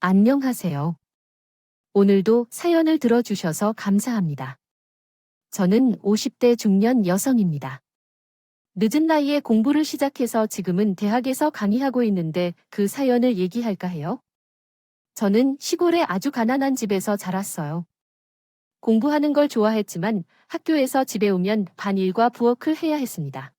안녕하세요. 오늘도 사연을 들어주셔서 감사합니다. 저는 50대 중년 여성입니다. 늦은 나이에 공부를 시작해서 지금은 대학에서 강의하고 있는데 그 사연을 얘기할까 해요. 저는 시골의 아주 가난한 집에서 자랐어요. 공부하는 걸 좋아했지만 학교에서 집에 오면 반일과 부엌을 해야 했습니다.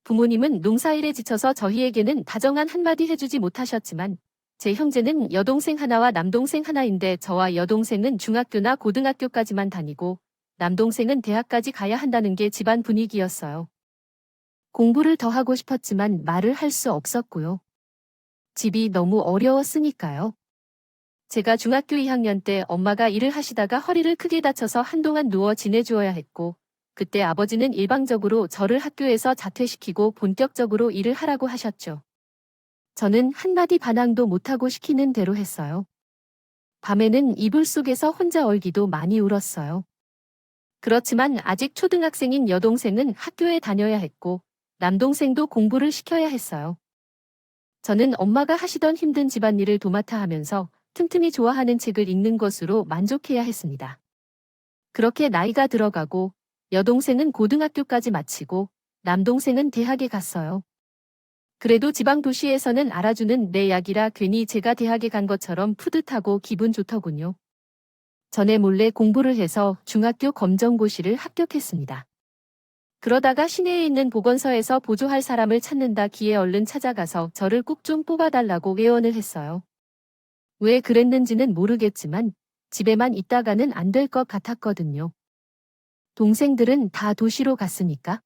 부모님은 농사일에 지쳐서 저희에게는 다정한 한마디 해주지 못하셨지만 제 형제는 여동생 하나와 남동생 하나인데 저와 여동생은 중학교나 고등학교까지만 다니고 남동생은 대학까지 가야 한다는 게 집안 분위기였어요. 공부를 더 하고 싶었지만 말을 할 수 없었고요. 집이 너무 어려웠으니까요. 제가 중학교 2학년 때 엄마가 일을 하시다가 허리를 크게 다쳐서 한동안 누워 지내주어야 했고 그때 아버지는 일방적으로 저를 학교에서 자퇴시키고 본격적으로 일을 하라고 하셨죠. 저는 한마디 반항도 못하고 시키는 대로 했어요. 밤에는 이불 속에서 혼자 얼기도 많이 울었어요. 그렇지만 아직 초등학생인 여동생은 학교에 다녀야 했고 남동생도 공부를 시켜야 했어요. 저는 엄마가 하시던 힘든 집안일을 도맡아 하면서 틈틈이 좋아하는 책을 읽는 것으로 만족해야 했습니다. 그렇게 나이가 들어가고 여동생은 고등학교까지 마치고 남동생은 대학에 갔어요. 그래도 지방 도시에서는 알아주는 내 약이라 괜히 제가 대학에 간 것처럼 푸듯하고 기분 좋더군요. 전에 몰래 공부를 해서 중학교 검정고시를 합격했습니다. 그러다가 시내에 있는 보건소에서 보조할 사람을 찾는다기에 얼른 찾아가서 저를 꼭 좀 뽑아달라고 애원을 했어요. 왜 그랬는지는 모르겠지만 집에만 있다가는 안 될 것 같았거든요. 동생들은 다 도시로 갔으니까.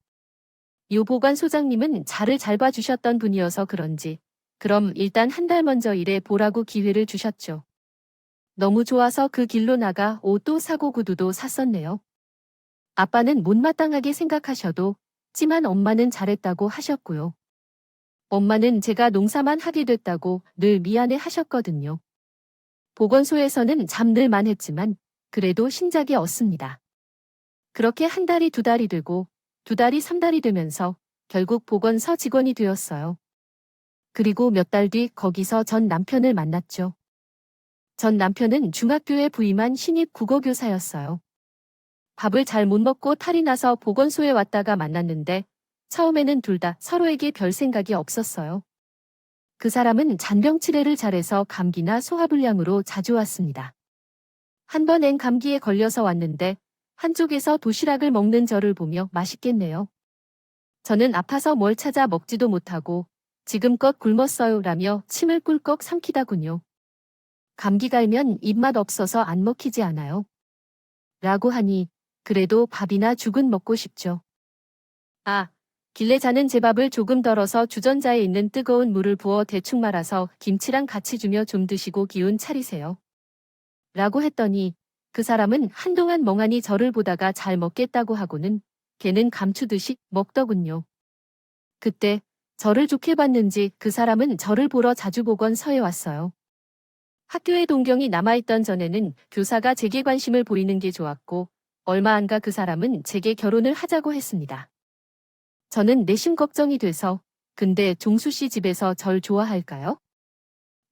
요 보건소장님은 저를 잘 봐주셨던 분이어서 그런지 그럼 일단 한 달 먼저 일해 보라고 기회를 주셨죠. 너무 좋아서 그 길로 나가 옷도 사고 구두도 샀었네요. 아빠는 못마땅하게 생각하셔도 찌만 엄마는 잘했다고 하셨고요. 엄마는 제가 농사만 하게 됐다고 늘 미안해 하셨거든요. 보건소에서는 잠들만 했지만 그래도 신작이 없습니다. 그렇게 한 달이 두 달이 되고 두 달이 3달이 되면서 결국 보건소 직원이 되었어요. 그리고 몇 달 뒤 거기서 전 남편을 만났죠. 전 남편은 중학교에 부임한 신입 국어교사였어요. 밥을 잘 못 먹고 탈이 나서 보건소에 왔다가 만났는데 처음에는 둘 다 서로에게 별 생각이 없었어요. 그 사람은 잔병 치레를 잘해서 감기나 소화불량으로 자주 왔습니다. 한 번엔 감기에 걸려서 왔는데 한쪽에서 도시락을 먹는 저를 보며 맛있겠네요. 저는 아파서 뭘 찾아 먹지도 못하고 지금껏 굶었어요 라며 침을 꿀꺽 삼키다군요. 감기 갈면 입맛 없어서 안 먹히지 않아요? 라고 하니 그래도 밥이나 죽은 먹고 싶죠. 아, 길래 자는 제 밥을 조금 덜어서 주전자에 있는 뜨거운 물을 부어 대충 말아서 김치랑 같이 주며 좀 드시고 기운 차리세요. 라고 했더니 그 사람은 한동안 멍하니 저를 보다가 잘 먹겠다고 하고는 걔는 감추듯이 먹더군요. 그때 저를 좋게 봤는지 그 사람은 저를 보러 자주 보건소에 왔어요. 학교에 동경이 남아있던 전에는 교사가 제게 관심을 보이는 게 좋았고 얼마 안 가 그 사람은 제게 결혼을 하자고 했습니다. 저는 내심 걱정이 돼서 근데 종수 씨 집에서 절 좋아할까요?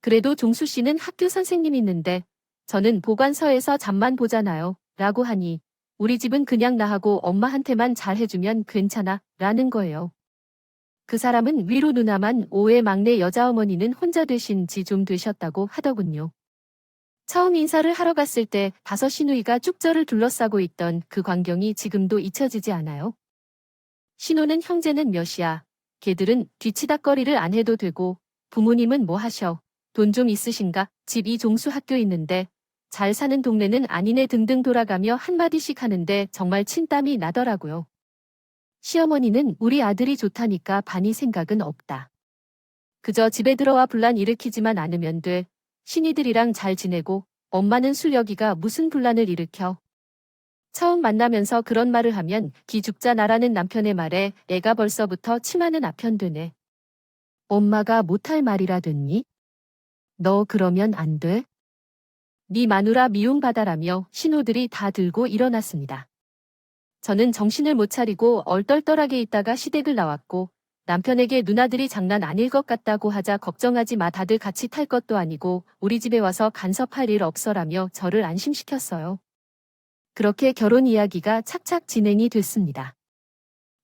그래도 종수 씨는 학교 선생님이 있는데 저는 보건소에서 잠만 보잖아요. 라고 하니 우리 집은 그냥 나하고 엄마한테만 잘해주면 괜찮아 라는 거예요. 그 사람은 위로 누나만 5의 막내 여자 어머니는 혼자 되신 지 좀 되셨다고 하더군요. 처음 인사를 하러 갔을 때 5 시누이가 쭉 저를 둘러싸고 있던 그 광경이 지금도 잊혀지지 않아요. 신호는 형제는 몇이야. 걔들은 뒤치다꺼리를 안 해도 되고 부모님은 뭐 하셔. 돈 좀 있으신가? 집 이 종수 학교 있는데 잘 사는 동네는 아니네 등등 돌아가며 한마디씩 하는데 정말 침땀이 나더라고요. 시어머니는 우리 아들이 좋다니까 반이 생각은 없다. 그저 집에 들어와 분란 일으키지만 않으면 돼. 신이들이랑 잘 지내고 엄마는 술여기가 무슨 분란을 일으켜. 처음 만나면서 그런 말을 하면 기 죽자 나라는 남편의 말에 애가 벌써부터 치마는 아편되네. 엄마가 못할 말이라 됐니? 너 그러면 안 돼? 네 마누라 미움받아라며 신호들이 다 들고 일어났습니다. 저는 정신을 못 차리고 얼떨떨하게 있다가 시댁을 나왔고 남편에게 누나들이 장난 아닐 것 같다고 하자 걱정하지 마, 다들 같이 탈 것도 아니고 우리 집에 와서 간섭할 일 없어라며 저를 안심시켰어요. 그렇게 결혼 이야기가 착착 진행이 됐습니다.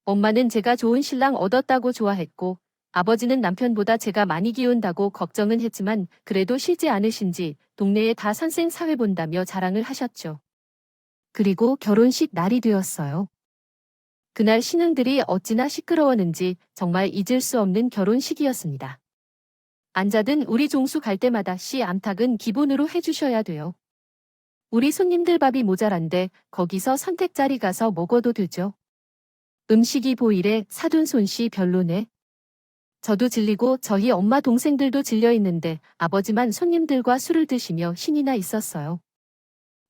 엄마는 제가 좋은 신랑 얻었다고 좋아했고 아버지는 남편보다 제가 많이 기운다고 걱정은 했지만 그래도 싫지 않으신지 동네에 다 선생 사회 본다며 자랑을 하셨죠. 그리고 결혼식 날이 되었어요. 그날 신혼들이 어찌나 시끄러웠는지 정말 잊을 수 없는 결혼식이었습니다. 앉아든 우리 종수 갈 때마다 씨 암탉은 기본으로 해주셔야 돼요. 우리 손님들 밥이 모자란데 거기서 선택자리 가서 먹어도 되죠. 음식이 보이래 사돈 손씨 별로네. 저도 질리고 저희 엄마 동생들도 질려 있는데 아버지만 손님들과 술을 드시며 신이나 있었어요.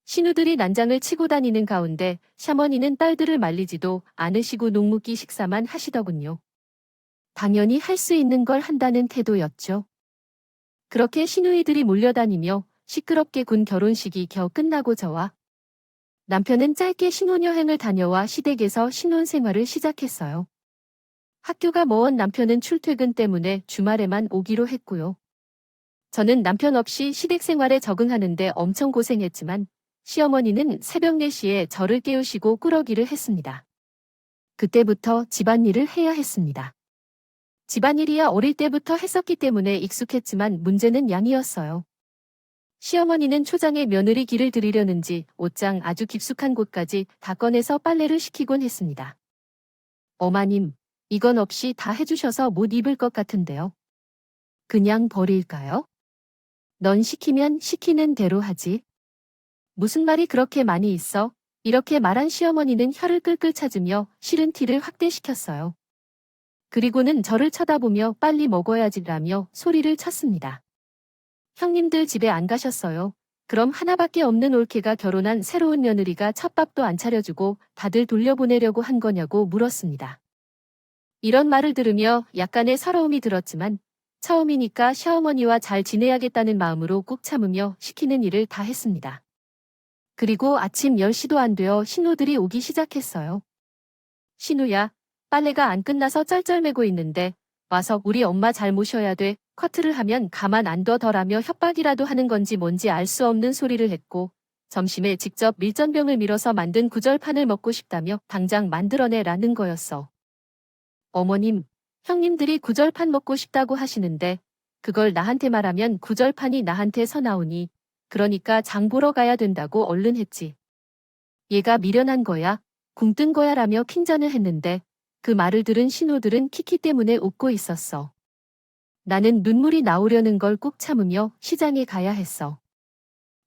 신우들이 난장을 치고 다니는 가운데 샤머니는 딸들을 말리지도 않으시고 녹묵기 식사만 하시더군요. 당연히 할 수 있는 걸 한다는 태도였죠. 그렇게 시누이들이 몰려다니며 시끄럽게 군 결혼식이 겨우 끝나고 저와 남편은 짧게 신혼여행을 다녀와 시댁에서 신혼생활을 시작했어요. 학교가 먼 남편은 출퇴근 때문에 주말에만 오기로 했고요. 저는 남편 없이 시댁 생활에 적응하는데 엄청 고생했지만 시어머니는 새벽 4시에 저를 깨우시고 꾸러기를 했습니다. 그때부터 집안일을 해야 했습니다. 집안일이야 어릴 때부터 했었기 때문에 익숙했지만 문제는 양이었어요. 시어머니는 초장에 며느리 기를 들이려는지 옷장 아주 깊숙한 곳까지 다 꺼내서 빨래를 시키곤 했습니다. 어마님, 이건 없이 다 해주셔서 못 입을 것 같은데요. 그냥 버릴까요? 넌 시키면 시키는 대로 하지. 무슨 말이 그렇게 많이 있어? 이렇게 말한 시어머니는 혀를 끌끌 찾으며 싫은 티를 확대시켰어요. 그리고는 저를 쳐다보며 빨리 먹어야지라며 소리를 쳤습니다. 형님들 집에 안 가셨어요? 그럼 하나밖에 없는 올케가 결혼한 새로운 며느리가 첫밥도 안 차려주고 다들 돌려보내려고 한 거냐고 물었습니다. 이런 말을 들으며 약간의 서러움이 들었지만 처음이니까 시어머니와 잘 지내야겠다는 마음으로 꾹 참으며 시키는 일을 다 했습니다. 그리고 아침 10시도 안 되어 신우들이 오기 시작했어요. 신우야, 빨래가 안 끝나서 쩔쩔매고 있는데 와서 우리 엄마 잘 모셔야 돼. 커트를 하면 가만 안 둬더라며 협박이라도 하는 건지 뭔지 알 수 없는 소리를 했고 점심에 직접 밀전병을 밀어서 만든 구절판을 먹고 싶다며 당장 만들어내라는 거였어. 어머님, 형님들이 구절판 먹고 싶다고 하시는데 그걸 나한테 말하면 구절판이 나한테 서나오니 그러니까 장 보러 가야 된다고 얼른 했지. 얘가 미련한 거야, 궁뜬 거야 라며 킹전을 했는데 그 말을 들은 신우들은 키키 때문에 웃고 있었어. 나는 눈물이 나오려는 걸 꾹 참으며 시장에 가야 했어.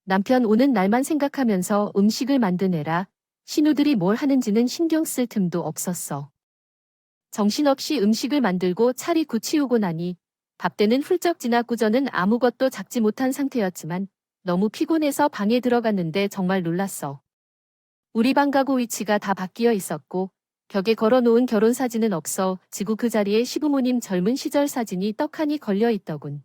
남편 오는 날만 생각하면서 음식을 만드내라. 신우들이 뭘 하는지는 신경 쓸 틈도 없었어. 정신없이 음식을 만들고 차리 굳히우고 나니 밥때는 훌쩍 지났고 저는 아무것도 잡지 못한 상태였지만 너무 피곤해서 방에 들어갔는데 정말 놀랐어. 우리 방 가구 위치가 다 바뀌어 있었고 벽에 걸어놓은 결혼사진은 없어 지구 그 자리에 시부모님 젊은 시절 사진이 떡하니 걸려 있더군.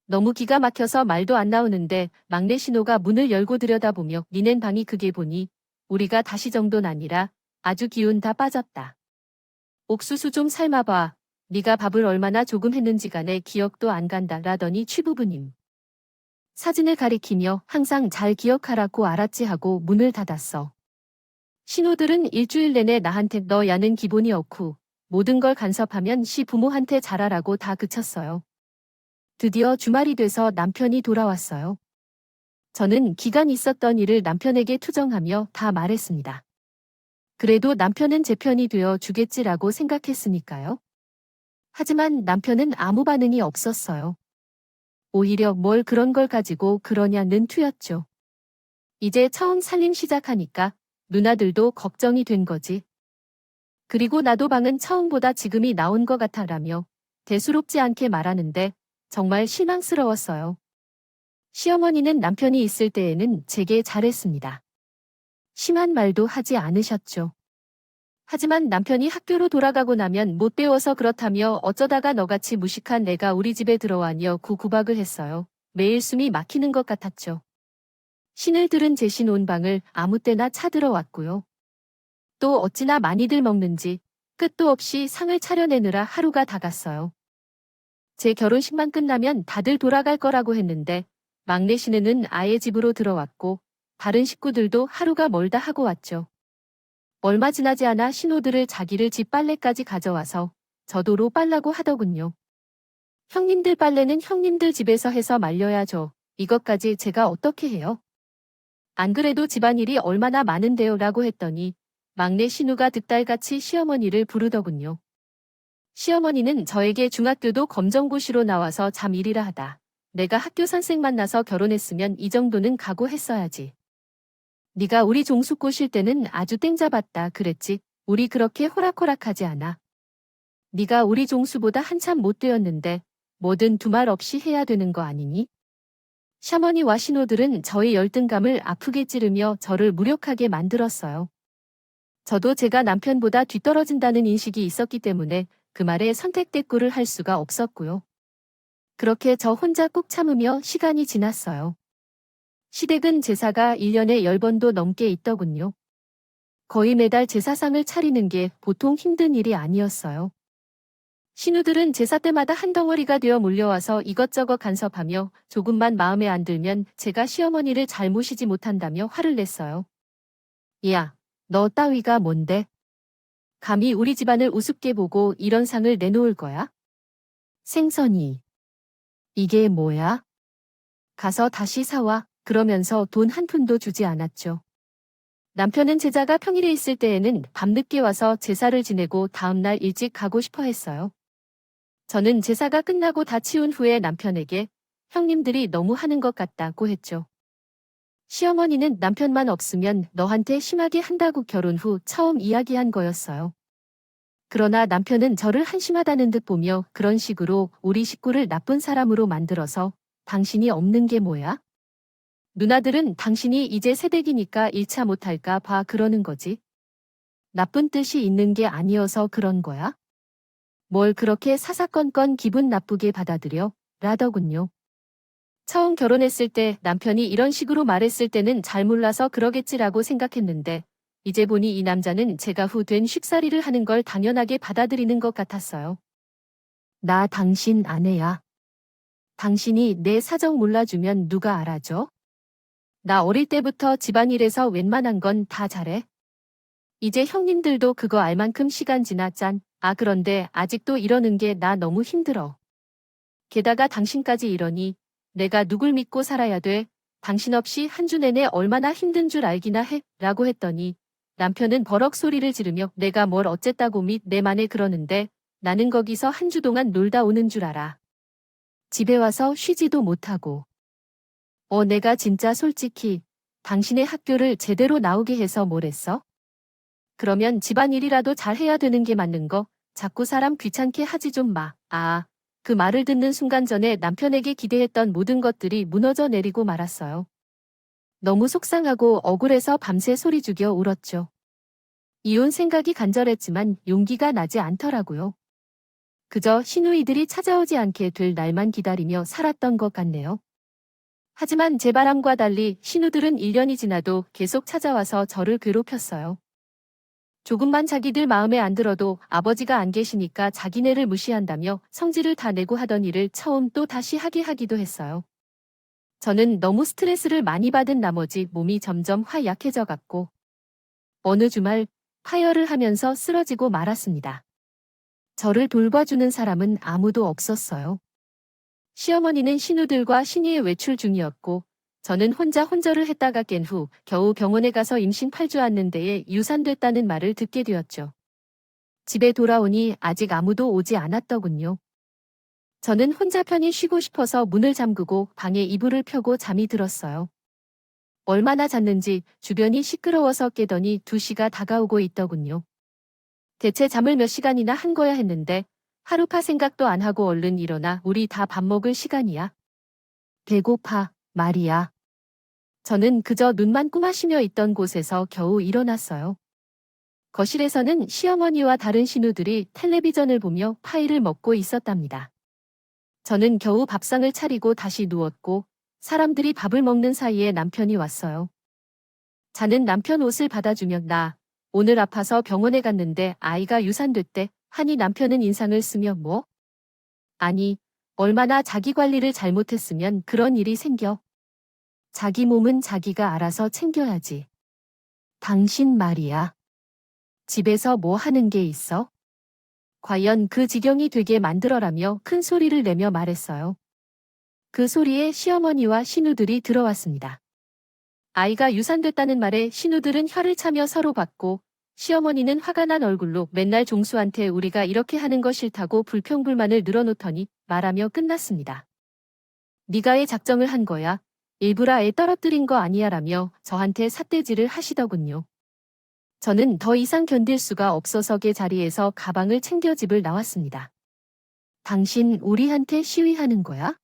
너무 기가 막혀서 말도 안 나오는데 막내 신호가 문을 열고 들여다보며 니넨 방이 그게 보니 우리가 다시 정도는 아니라 아주 기운 다 빠졌다. 옥수수 좀 삶아봐. 네가 밥을 얼마나 조금 했는지 간에 기억도 안 간다 라더니 취부부님. 사진을 가리키며 항상 잘 기억하라고 알았지 하고 문을 닫았어. 신호들은 일주일 내내 나한테 너 야는 기본이 없고 모든 걸 간섭하면 시부모한테 잘하라고 다 그쳤어요. 드디어 주말이 돼서 남편이 돌아왔어요. 저는 기간 있었던 일을 남편에게 투정하며 다 말했습니다. 그래도 남편은 제 편이 되어 주겠지라고 생각했으니까요. 하지만 남편은 아무 반응이 없었어요. 오히려 뭘 그런 걸 가지고 그러냐는 투였죠. 이제 처음 살림 시작하니까 누나들도 걱정이 된 거지. 그리고 나도 방은 처음보다 지금이 나온 것 같아라며 대수롭지 않게 말하는데 정말 실망스러웠어요. 시어머니는 남편이 있을 때에는 제게 잘했습니다. 심한 말도 하지 않으셨죠. 하지만 남편이 학교로 돌아가고 나면 못 배워서 그렇다며 어쩌다가 너같이 무식한 애가 우리 집에 들어와녀 구박을 했어요. 매일 숨이 막히는 것 같았죠. 신을 들은 제 신혼방을 아무 때나 찾으러 왔고요. 또 어찌나 많이들 먹는지 끝도 없이 상을 차려내느라 하루가 다 갔어요. 제 결혼식만 끝나면 다들 돌아갈 거라고 했는데 막내 신우는 아예 집으로 들어왔고 다른 식구들도 하루가 멀다 하고 왔죠. 얼마 지나지 않아 신호들을 자기를 집 빨래까지 가져와서 저도로 빨라고 하더군요. 형님들 빨래는 형님들 집에서 해서 말려야죠. 이것까지 제가 어떻게 해요? 안 그래도 집안일이 얼마나 많은데요 라고 했더니 막내 신우가 득달같이 시어머니를 부르더군요. 시어머니는 저에게 중학교도 검정고시로 나와서 잠 1이라 하다. 내가 학교 선생 만나서 결혼했으면 이 정도는 각오했어야지. 네가 우리 종수 꼬실 때는 아주 땡 잡았다 그랬지. 우리 그렇게 호락호락하지 않아. 네가 우리 종수보다 한참 못 되었는데 뭐든 두말 없이 해야 되는 거 아니니? 샤머니와 신호들은 저의 열등감을 아프게 찌르며 저를 무력하게 만들었어요. 저도 제가 남편보다 뒤떨어진다는 인식이 있었기 때문에 그 말에 선택대꾸를 할 수가 없었고요. 그렇게 저 혼자 꾹 참으며 시간이 지났어요. 시댁은 제사가 1년에 10번도 넘게 있더군요. 거의 매달 제사상을 차리는 게 보통 힘든 일이 아니었어요. 신우들은 제사 때마다 한 덩어리가 되어 몰려와서 이것저것 간섭하며 조금만 마음에 안 들면 제가 시어머니를 잘 모시지 못한다며 화를 냈어요. 야, 너 따위가 뭔데? 감히 우리 집안을 우습게 보고 이런 상을 내놓을 거야? 생선이. 이게 뭐야? 가서 다시 사와. 그러면서 돈 한 푼도 주지 않았죠. 남편은 제자가 평일에 있을 때에는 밤늦게 와서 제사를 지내고 다음날 일찍 가고 싶어 했어요. 저는 제사가 끝나고 다 치운 후에 남편에게 형님들이 너무 하는 것 같다고 했죠. 시어머니는 남편만 없으면 너한테 심하게 한다고 결혼 후 처음 이야기한 거였어요. 그러나 남편은 저를 한심하다는 듯 보며 그런 식으로 우리 식구를 나쁜 사람으로 만들어서 당신이 없는 게 뭐야? 누나들은 당신이 이제 새댁이니까 1차 못할까 봐 그러는 거지. 나쁜 뜻이 있는 게 아니어서 그런 거야? 뭘 그렇게 사사건건 기분 나쁘게 받아들여? 라더군요. 처음 결혼했을 때 남편이 이런 식으로 말했을 때는 잘 몰라서 그러겠지라고 생각했는데 이제 보니 이 남자는 제가 후 된 쉽사리를 하는 걸 당연하게 받아들이는 것 같았어요. 나 당신 아내야. 당신이 내 사정 몰라주면 누가 알아줘? 나 어릴 때부터 집안일에서 웬만한 건 다 잘해. 이제 형님들도 그거 알 만큼 시간 지났잖. 아 그런데 아직도 이러는 게 나 너무 힘들어. 게다가 당신까지 이러니 내가 누굴 믿고 살아야 돼. 당신 없이 한 주 내내 얼마나 힘든 줄 알기나 해. 라고 했더니 남편은 버럭 소리를 지르며 내가 뭘 어쨌다고 및 내 맘에 그러는데 나는 거기서 한 주 동안 놀다 오는 줄 알아. 집에 와서 쉬지도 못하고. 내가 진짜 솔직히 당신의 학교를 제대로 나오게 해서 뭘 했어? 그러면 집안일이라도 잘 해야 되는 게 맞는 거 자꾸 사람 귀찮게 하지 좀 마. 그 말을 듣는 순간 전에 남편에게 기대했던 모든 것들이 무너져 내리고 말았어요. 너무 속상하고 억울해서 밤새 소리 죽여 울었죠. 이혼 생각이 간절했지만 용기가 나지 않더라고요. 그저 시누이들이 찾아오지 않게 될 날만 기다리며 살았던 것 같네요. 하지만 제 바람과 달리 신우들은 1년이 지나도 계속 찾아와서 저를 괴롭혔어요. 조금만 자기들 마음에 안 들어도 아버지가 안 계시니까 자기네를 무시한다며 성질을 다 내고 하던 일을 처음 또 다시 하게 하기도 했어요. 저는 너무 스트레스를 많이 받은 나머지 몸이 점점 화약해져 갔고 어느 주말 파열을 하면서 쓰러지고 말았습니다. 저를 돌봐주는 사람은 아무도 없었어요. 시어머니는 신우들과 신이의 외출 중이었고 저는 혼자 혼절을 했다가 깬 후 겨우 병원에 가서 임신 8주 않는 데에 유산됐다는 말을 듣게 되었죠. 집에 돌아오니 아직 아무도 오지 않았더군요. 저는 혼자 편히 쉬고 싶어서 문을 잠그고 방에 이불을 펴고 잠이 들었어요. 얼마나 잤는지 주변이 시끄러워서 깨더니 2시가 다가오고 있더군요. 대체 잠을 몇 시간이나 한 거야 했는데 하루파 생각도 안 하고 얼른 일어나 우리 다 밥 먹을 시간이야. 배고파, 말이야. 저는 그저 눈만 꾸마시며 있던 곳에서 겨우 일어났어요. 거실에서는 시어머니와 다른 신우들이 텔레비전을 보며 파이를 먹고 있었답니다. 저는 겨우 밥상을 차리고 다시 누웠고 사람들이 밥을 먹는 사이에 남편이 왔어요. 자는 남편 옷을 받아주며 나 오늘 아파서 병원에 갔는데 아이가 유산됐대. 하니 남편은 인상을 쓰며 뭐? 아니, 얼마나 자기 관리를 잘못했으면 그런 일이 생겨. 자기 몸은 자기가 알아서 챙겨야지. 당신 말이야. 집에서 뭐 하는 게 있어? 과연 그 지경이 되게 만들어라며 큰 소리를 내며 말했어요. 그 소리에 시어머니와 신우들이 들어왔습니다. 아이가 유산됐다는 말에 신우들은 혀를 차며 서로 봤고 시어머니는 화가 난 얼굴로 맨날 종수한테 우리가 이렇게 하는 거 싫다고 불평불만을 늘어놓더니 말하며 끝났습니다. 네가 애 작정을 한 거야. 일부러 애 떨어뜨린 거 아니야 라며 저한테 삿대질을 하시더군요. 저는 더 이상 견딜 수가 없어서 그 자리에서 가방을 챙겨 집을 나왔습니다. 당신 우리한테 시위하는 거야?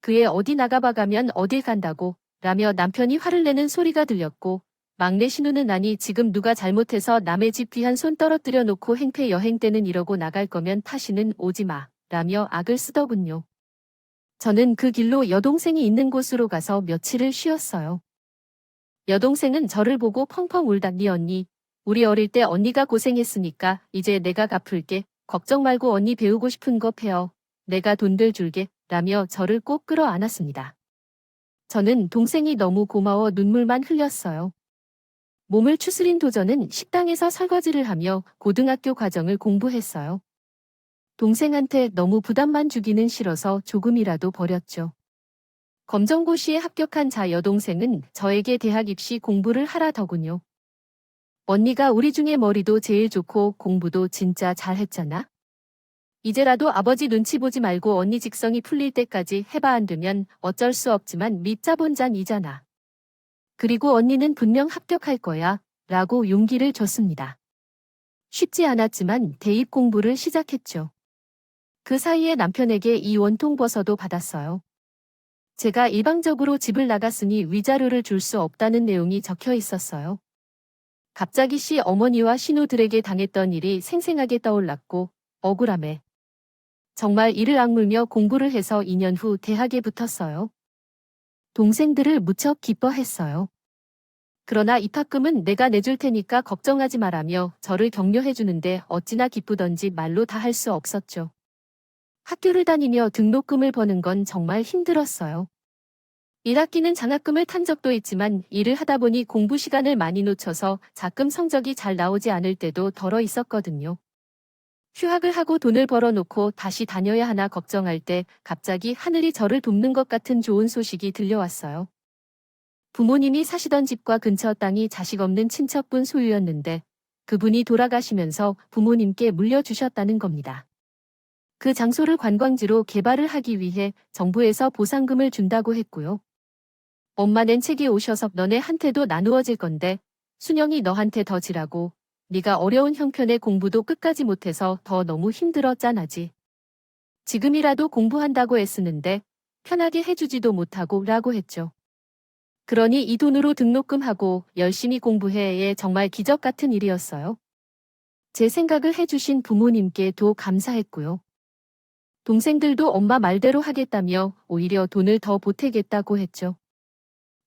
그애 어디 나가봐가면 어딜 간다고 라며 남편이 화를 내는 소리가 들렸고 막내 신우는 아니 지금 누가 잘못해서 남의 집 귀한 손 떨어뜨려 놓고 행패 여행 때는 이러고 나갈 거면 다시는 오지 마 라며 악을 쓰더군요. 저는 그 길로 여동생이 있는 곳으로 가서 며칠을 쉬었어요. 여동생은 저를 보고 펑펑 울다 네 언니, 우리 어릴 때 언니가 고생했으니까 이제 내가 갚을게. 걱정 말고 언니 배우고 싶은 거 배워. 내가 돈들 줄게. 라며 저를 꼭 끌어안았습니다. 저는 동생이 너무 고마워 눈물만 흘렸어요. 몸을 추스린 도전은 식당에서 설거지를 하며 고등학교 과정을 공부했어요. 동생한테 너무 부담만 주기는 싫어서 조금이라도 버렸죠. 검정고시에 합격한 자 여동생은 저에게 대학 입시 공부를 하라더군요. 언니가 우리 중에 머리도 제일 좋고 공부도 진짜 잘했잖아. 이제라도 아버지 눈치 보지 말고 언니 직성이 풀릴 때까지 해봐 안 되면 어쩔 수 없지만 믿자 본잔이잖아. 그리고 언니는 분명 합격할 거야 라고 용기를 줬습니다. 쉽지 않았지만 대입 공부를 시작했죠. 그 사이에 남편에게 이 원통버서도 받았어요. 제가 일방적으로 집을 나갔으니 위자료를 줄 수 없다는 내용이 적혀 있었어요. 갑자기 씨 어머니와 신우들에게 당했던 일이 생생하게 떠올랐고 억울함에 정말 이를 악물며 공부를 해서 2년 후 대학에 붙었어요. 동생들을 무척 기뻐했어요. 그러나 입학금은 내가 내줄 테니까 걱정하지 말라며 저를 격려해주는데 어찌나 기쁘던지 말로 다 할 수 없었죠. 학교를 다니며 등록금을 버는 건 정말 힘들었어요. 1학기는 장학금을 탄 적도 있지만 일을 하다 보니 공부 시간을 많이 놓쳐서 작금 성적이 잘 나오지 않을 때도 덜어 있었거든요. 휴학을 하고 돈을 벌어놓고 다시 다녀야 하나 걱정할 때 갑자기 하늘이 저를 돕는 것 같은 좋은 소식이 들려왔어요. 부모님이 사시던 집과 근처 땅이 자식 없는 친척분 소유였는데 그분이 돌아가시면서 부모님께 물려주셨다는 겁니다. 그 장소를 관광지로 개발을 하기 위해 정부에서 보상금을 준다고 했고요. 엄마 낸 책이 오셔서 너네한테도 나누어질 건데 순영이 너한테 더 지라고 네가 어려운 형편의 공부도 끝까지 못해서 더 너무 힘들어 짠하지. 지금이라도 공부한다고 애쓰는데 편하게 해주지도 못하고 라고 했죠. 그러니 이 돈으로 등록금하고 열심히 공부해에 정말 기적 같은 일이었어요. 제 생각을 해주신 부모님께도 감사했고요. 동생들도 엄마 말대로 하겠다며 오히려 돈을 더 보태겠다고 했죠.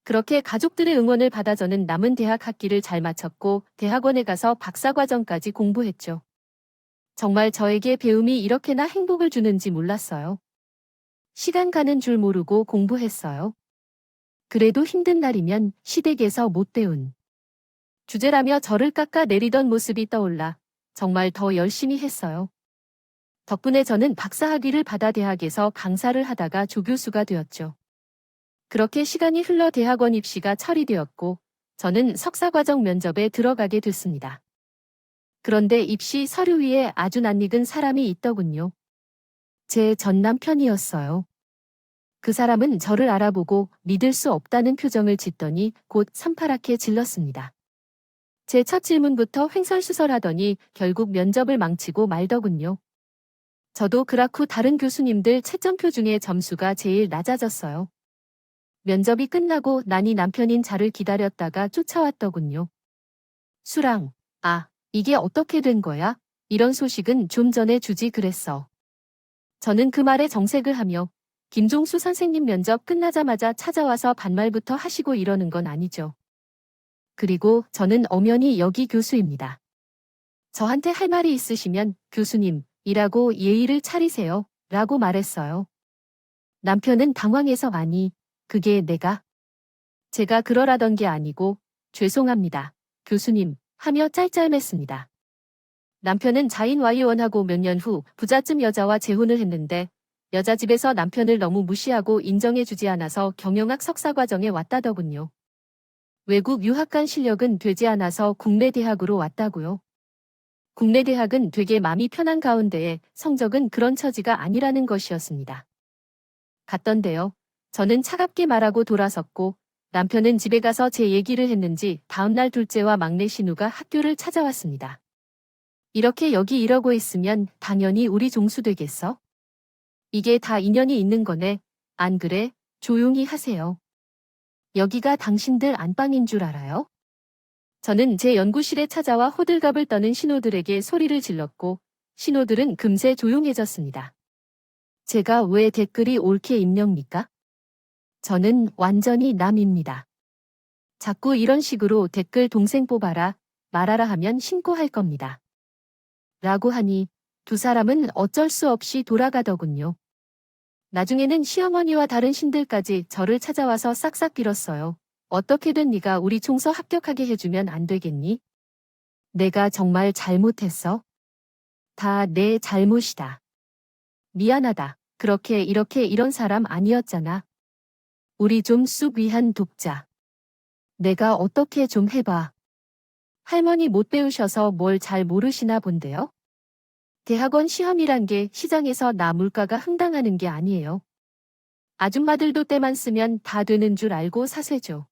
그렇게 가족들의 응원을 받아 저는 남은 대학 학기를 잘 마쳤고 대학원에 가서 박사과정까지 공부했죠. 정말 저에게 배움이 이렇게나 행복을 주는지 몰랐어요. 시간 가는 줄 모르고 공부했어요. 그래도 힘든 날이면 시댁에서 못 배운 주제라며 저를 깎아 내리던 모습이 떠올라 정말 더 열심히 했어요. 덕분에 저는 박사학위를 받아 대학에서 강사를 하다가 조교수가 되었죠. 그렇게 시간이 흘러 대학원 입시가 처리되었고 저는 석사과정 면접에 들어가게 됐습니다. 그런데 입시 서류 위에 아주 낯익은 사람이 있더군요. 제 전 남편이었어요. 그 사람은 저를 알아보고 믿을 수 없다는 표정을 짓더니 곧 산파랗게 질렀습니다. 제 첫 질문부터 횡설수설하더니 결국 면접을 망치고 말더군요. 저도 그렇고 다른 교수님들 채점표 중에 점수가 제일 낮아졌어요. 면접이 끝나고 나니 남편인 자를 기다렸다가 쫓아왔더군요. 수랑, 아, 이게 어떻게 된 거야? 이런 소식은 좀 전에 주지 그랬어. 저는 그 말에 정색을 하며 김종수 선생님 면접 끝나자마자 찾아와서 반말부터 하시고 이러는 건 아니죠. 그리고 저는 엄연히 여기 교수입니다. 저한테 할 말이 있으시면 교수님이라고 예의를 차리세요. 라고 말했어요. 남편은 당황해서 아니, 그게 제가 그러라던 게 아니고 죄송합니다. 교수님 하며 짤짤맸습니다. 남편은 자인와이원하고 몇 년 후 부잣집 여자와 재혼을 했는데 여자 집에서 남편을 너무 무시하고 인정해주지 않아서 경영학 석사 과정에 왔다더군요. 외국 유학 간 실력은 되지 않아서 국내 대학으로 왔다고요. 국내 대학은 되게 마음이 편한 가운데에 성적은 그런 처지가 아니라는 것이었습니다. 갔던데요. 저는 차갑게 말하고 돌아섰고 남편은 집에 가서 제 얘기를 했는지 다음날 둘째와 막내 신우가 학교를 찾아왔습니다. 이렇게 여기 이러고 있으면 당연히 우리 종수 되겠어? 이게 다 인연이 있는 거네. 안 그래? 조용히 하세요. 여기가 당신들 안방인 줄 알아요? 저는 제 연구실에 찾아와 호들갑을 떠는 신호들에게 소리를 질렀고 신호들은 금세 조용해졌습니다. 제가 왜 댓글이 옳게 읽습니까? 저는 완전히 남입니다. 자꾸 이런 식으로 댓글 동생 뽑아라, 말아라 하면 신고할 겁니다. 라고 하니 두 사람은 어쩔 수 없이 돌아가더군요. 나중에는 시어머니와 다른 신들까지 저를 찾아와서 싹싹 빌었어요. 어떻게든 네가 우리 총서 합격하게 해주면 안 되겠니? 내가 정말 잘못했어? 다 내 잘못이다. 미안하다. 그렇게 이렇게 이런 사람 아니었잖아. 우리 좀 쑥 위한 독자. 내가 어떻게 좀 해봐. 할머니 못 배우셔서 뭘 잘 모르시나 본데요? 대학원 시험이란 게 시장에서 나 물가가 흥당하는 게 아니에요. 아줌마들도 때만 쓰면 다 되는 줄 알고 사세죠.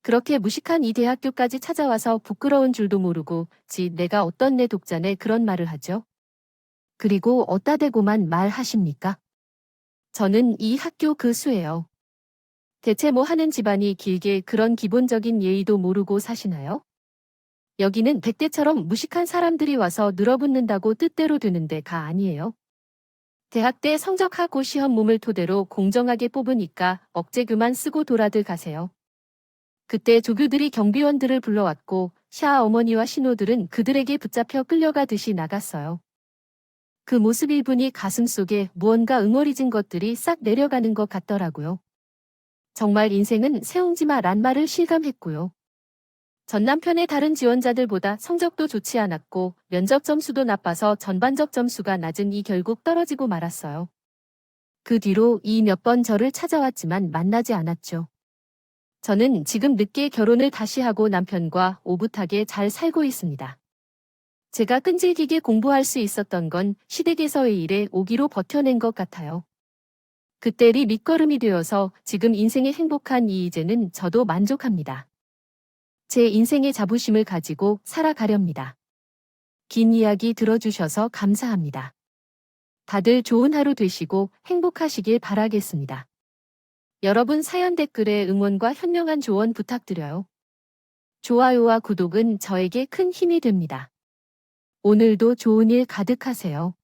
그렇게 무식한 이 대학교까지 찾아와서 부끄러운 줄도 모르고 내가 어떤 내 독자네 그런 말을 하죠. 그리고 어따 대고만 말하십니까? 저는 이 학교 교수예요. 대체 뭐 하는 집안이 길게 그런 기본적인 예의도 모르고 사시나요? 여기는 백대처럼 무식한 사람들이 와서 늘어붙는다고 뜻대로 되는 데가 아니에요. 대학 때 성적하고 시험 몸을 토대로 공정하게 뽑으니까 억제교만 쓰고 돌아들 가세요. 그때 조교들이 경비원들을 불러왔고 샤 어머니와 신호들은 그들에게 붙잡혀 끌려가듯이 나갔어요. 그 모습 일분이 가슴속에 무언가 응어리진 것들이 싹 내려가는 것 같더라고요. 정말 인생은 세옹지마란 말을 실감했고요. 전 남편의 다른 지원자들보다 성적도 좋지 않았고 면접 점수도 나빠서 전반적 점수가 낮은 이 결국 떨어지고 말았어요. 그 뒤로 이 몇 번 저를 찾아왔지만 만나지 않았죠. 저는 지금 늦게 결혼을 다시 하고 남편과 오붓하게 잘 살고 있습니다. 제가 끈질기게 공부할 수 있었던 건 시댁에서의 일에 오기로 버텨낸 것 같아요. 그때리 밑거름이 되어서 지금 인생의 행복한 이이제는 저도 만족합니다. 제 인생의 자부심을 가지고 살아가렵니다. 긴 이야기 들어주셔서 감사합니다. 다들 좋은 하루 되시고 행복하시길 바라겠습니다. 여러분 사연 댓글에 응원과 현명한 조언 부탁드려요. 좋아요와 구독은 저에게 큰 힘이 됩니다. 오늘도 좋은 일 가득하세요.